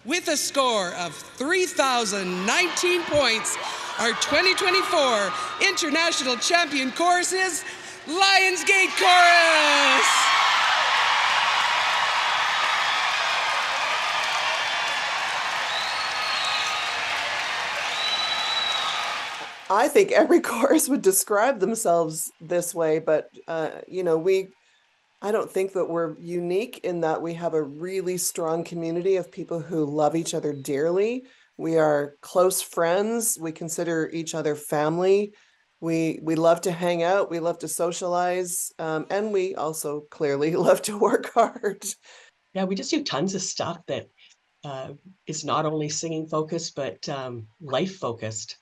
With a score of 3,019 points, our 2024 International Champion Chorus is Lionsgate Chorus! I think every chorus would describe themselves this way, but I don't think that we're unique in that we have a really strong community of people who love each other dearly. We are close friends. We consider each other family. We love to hang out. We love to socialize. And we also clearly love to work hard. Yeah, we just do tons of stuff that is not only singing focused, but life focused.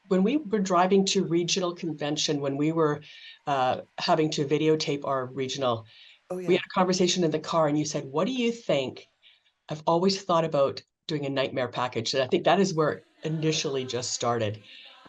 When we were driving to regional convention, when we were having to videotape our regional, we had a conversation in the car and you said, what do you think? I've always thought about doing a nightmare package. And I think that is where it initially just started.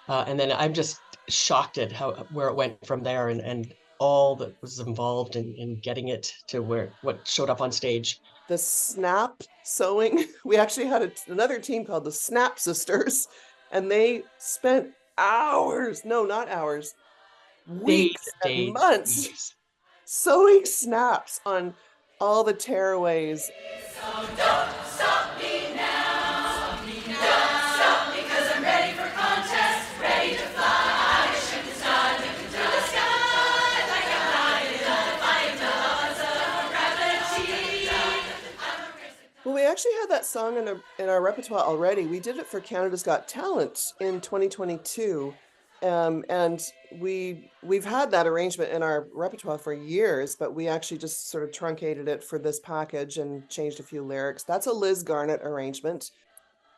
And then I'm just shocked at where it went from there and all that was involved in getting it to what showed up on stage. The snap sewing, we actually had another team called the Snap Sisters, and they spent hours, no, not hours, weeks and months sewing snaps on all the tearaways. So don't stop me now. Don't stop because I'm ready for contest, ready to fly. Shoot the star, lifting through the sky like a high, defying the laws of gravity. Well, we actually had that song in our repertoire already. We did it for Canada's Got Talent in 2022. And we've had that arrangement in our repertoire for years, but we actually just sort of truncated it for this package and changed a few lyrics. That's a Liz Garnett arrangement.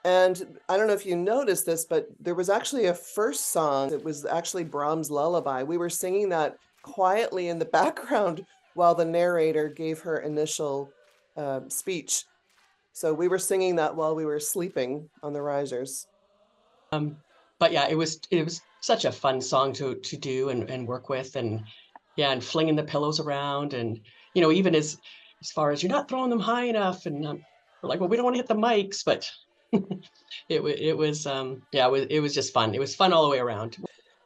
And I don't know if you noticed this, but there was actually a first song that was actually Brahms' Lullaby. We were singing that quietly in the background while the narrator gave her initial speech. So we were singing that while we were sleeping on the risers. But yeah, it was such a fun song to do and work with, and flinging the pillows around, and even as far as you're not throwing them high enough, and we're like, well, we don't want to hit the mics, but it was just fun. It was fun all the way around.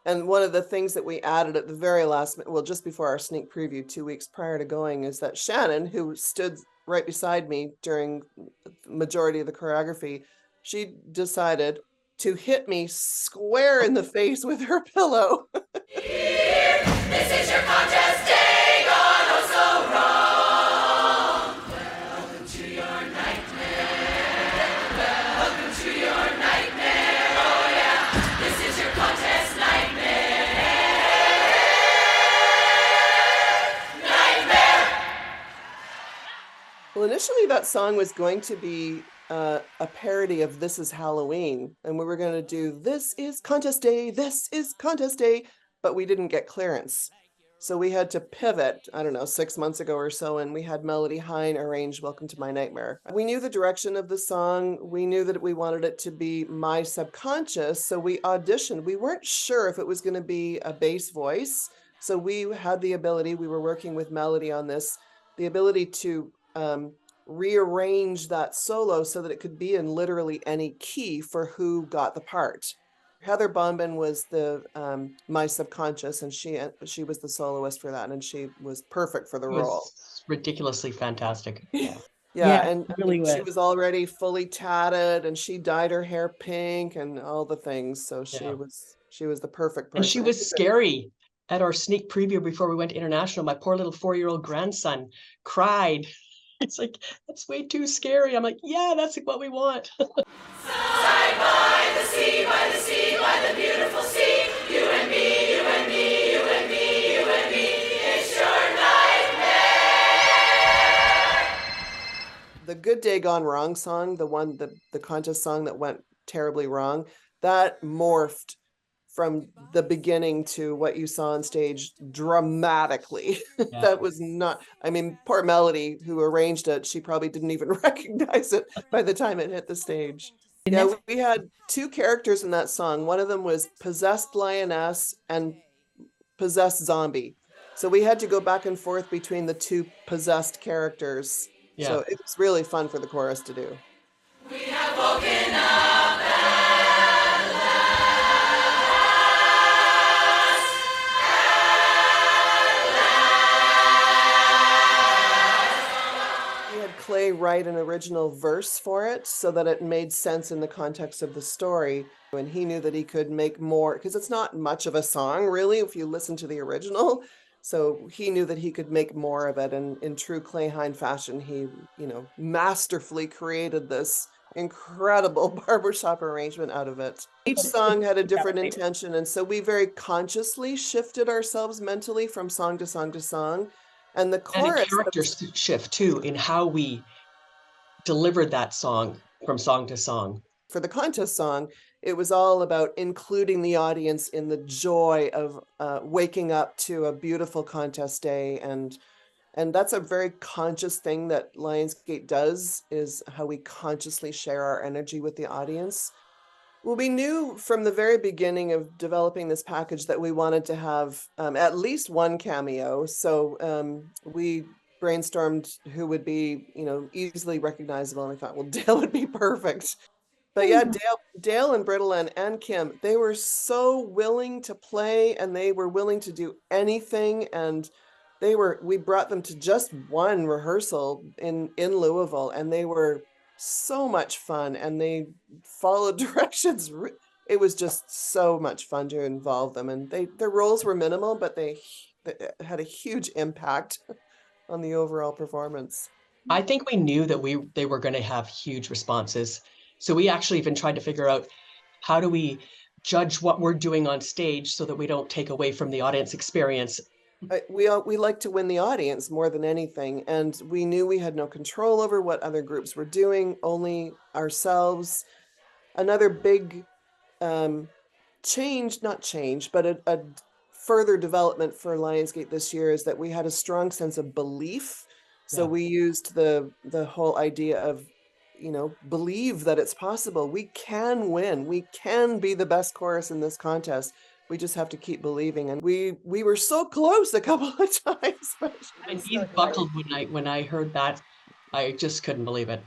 And one of the things that we added at the very last, well, just before our sneak preview 2 weeks prior to going, is that Shannon, who stood right beside me during the majority of the choreography, she decided to hit me square in the face with her pillow. Here, this is your contest day, gone oh so wrong. Welcome to your nightmare. Welcome to your nightmare. Oh yeah, this is your contest nightmare. Well, initially that song was going to be a parody of This Is Halloween, and we were going to do This Is Contest Day, This Is Contest Day, but we didn't get clearance. So we had to pivot, I don't know, 6 months ago or so, and we had Melody Hine arrange Welcome to My Nightmare. We knew the direction of the song. We knew that we wanted it to be my subconscious, so we auditioned. We weren't sure if it was going to be a bass voice, so we had the ability, we were working with Melody on this, the ability to rearrange that solo so that it could be in literally any key for who got the part. Heather Bombin was the my subconscious, and she was the soloist for that, and she was perfect for the role. Ridiculously fantastic. Yeah, and really she was already fully tatted, and she dyed her hair pink and all the things. So she was the perfect person. And she was scary. At our sneak preview before we went to international, my poor little 4-year-old grandson cried. It's like, that's way too scary. I'm like, yeah, that's what we want. Side by the sea, by the sea, by the beautiful sea. You and me, you and me, you and me, you and me. It's your nightmare. The Good Day Gone Wrong song, the contest song that went terribly wrong, that morphed from the beginning to what you saw on stage dramatically. That was not, I mean, poor Melody, who arranged it, she probably didn't even recognize it by the time it hit the stage. Yeah, we had 2 characters in that song. One of them was possessed lioness and possessed zombie. So we had to go back and forth between the 2 possessed characters. So it was really fun for the chorus to do. We woken up at We had Clay write an original verse for it so that it made sense in the context of the story. And he knew that he could make more, because it's not much of a song, really, if you listen to the original. So he knew that he could make more of it. And in true Clay Hine fashion, he, masterfully created this incredible barbershop arrangement out of it. Each song had a different intention. And so we very consciously shifted ourselves mentally from song to song to song. And the And a chorus. character shift too in how we delivered that song from song to song. For the contest song, it was all about including the audience in the joy of waking up to a beautiful contest day. And that's a very conscious thing that Lionsgate does, is how we consciously share our energy with the audience. Well, we knew from the very beginning of developing this package that we wanted to have at least one cameo. So we brainstormed who would be, easily recognizable. And we thought, well, Dale would be perfect. But yeah, Dale and Brittlin and Kim, they were so willing to play, and they were willing to do anything. And we brought them to just one rehearsal in Louisville, and they were so much fun, and they followed directions. It was just so much fun to involve them, and their roles were minimal, but they had a huge impact on the overall performance. I think we knew that they were going to have huge responses. So we actually even tried to figure out, how do we judge what we're doing on stage so that we don't take away from the audience experience? We like to win the audience more than anything, and we knew we had no control over what other groups were doing, only ourselves. Another big not change, but a further development for Lionsgate this year is that we had a strong sense of belief. So we used the whole idea of, believe that it's possible. We can win. We can be the best chorus in this contest. We just have to keep believing. And we were so close a couple of times. My knees buckled when I heard that. I just couldn't believe it.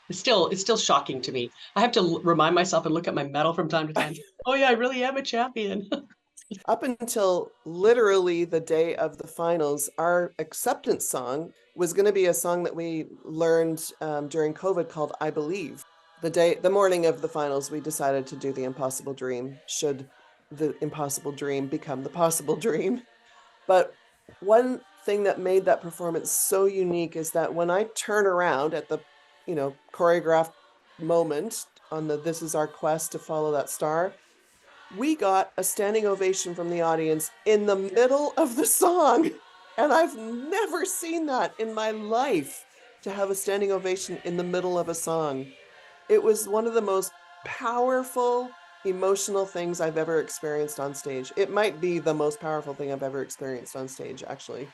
It's still shocking to me. I have to remind myself and look at my medal from time to time. Oh yeah, I really am a champion. Up until literally the day of the finals, our acceptance song was going to be a song that we learned during COVID called I Believe. The morning of the finals, we decided to do The Impossible Dream, should the impossible dream become the possible dream. But one thing that made that performance so unique is that when I turn around at the, choreographed moment on the This Is Our Quest to Follow That Star, we got a standing ovation from the audience in the middle of the song. And I've never seen that in my life, to have a standing ovation in the middle of a song. It was one of the most powerful, emotional things I've ever experienced on stage. It might be the most powerful thing I've ever experienced on stage, actually.